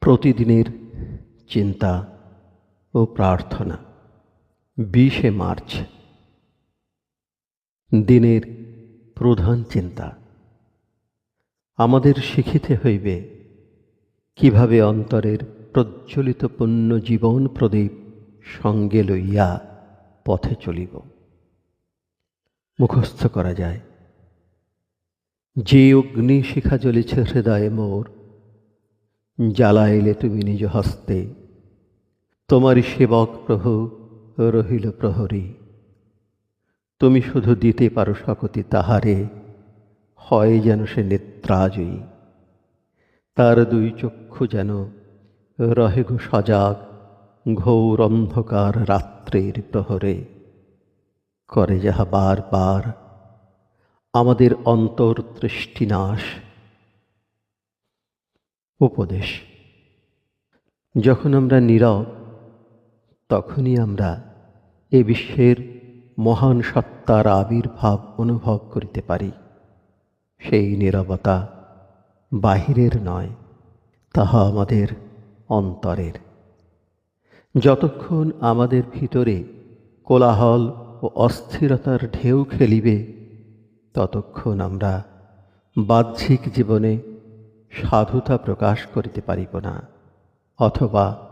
প্রতিদিনের চিন্তা ও প্রার্থনা। 20শে মার্চ। দিনের প্রধান চিন্তা। আমাদের শিখিতে হইবে কিভাবে অন্তরের প্রজ্বলিত পুণ্য জীবন প্রদীপ সঙ্গে লইয়া পথে চলিব। মুখস্থ করা যায়। যে অগ্নি শিখা জ্বলিছে হৃদয়ে মোর, জ্বালাইলে তুমি নিজ হস্তে। তোমারই সেবক প্রভু রহিল প্রহরী। তুমি শুধু দিতে পারো শকতি তাহারে, হয় যেন সে নেত্রাজয়ী। তার দুই চক্ষু যেন রহে গো সজাগ ঘোর অন্ধকার রাত্রের প্রহরে। করে যাহা বার বার আমাদের অন্তর্দৃষ্টি নাশ। উপদেশ। যখন আমরা নীরব, তখনই আমরা এ বিশ্বের মহান সত্তার আবির্ভাব অনুভব করিতে পারি। সেই নীরবতা বাহিরের নয়, তাহা আমাদের অন্তরের। যতক্ষণ আমাদের ভিতরে কোলাহল ও অস্থিরতার ঢেউ খেলিবে, ততক্ষণ আমরা বাহ্যিক জীবনে সাধুতা প্রকাশ করিতে পারিব না, অথবা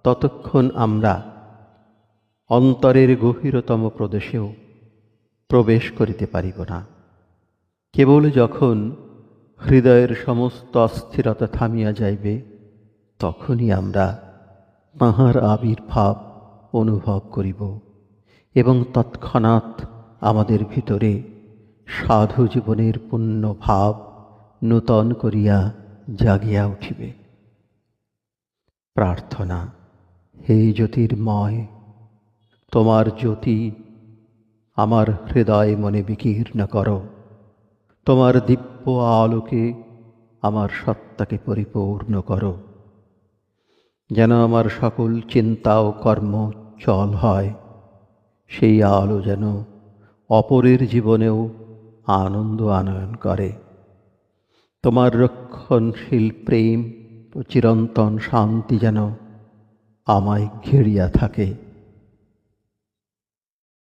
ততক্ষণ আমরা অন্তরের গভীরতম প্রদেশেও প্রবেশ করিতে পারিব না। কেবল যখন হৃদয়ের সমস্ত অস্থিরতা থামিয়া যাইবে, তখনই আমরা তাঁহার আবির্ভাব অনুভব করিব এবং তৎক্ষণাৎ আমাদের ভিতরে সাধু জীবনের পুণ্য ভাব নূতন করিয়া জাগিয়া উঠিবে। প্রার্থনা। হে জ্যোতির্ময়, তোমার জ্যোতি আমার হৃদয় মনে বিকীর্ণ করো। তোমার দিব্য আলোকে আমার সত্তাকে পরিপূর্ণ করো, যেন আমার সকল চিন্তা ও কর্ম চল হয়। সেই আলো যেন অপরের জীবনেও আনন্দ আনয়ন করে। তোমার রক্ষণশীল প্রেম ও চিরন্তন শান্তি যেন আমায় ঘিরিয়া থাকে।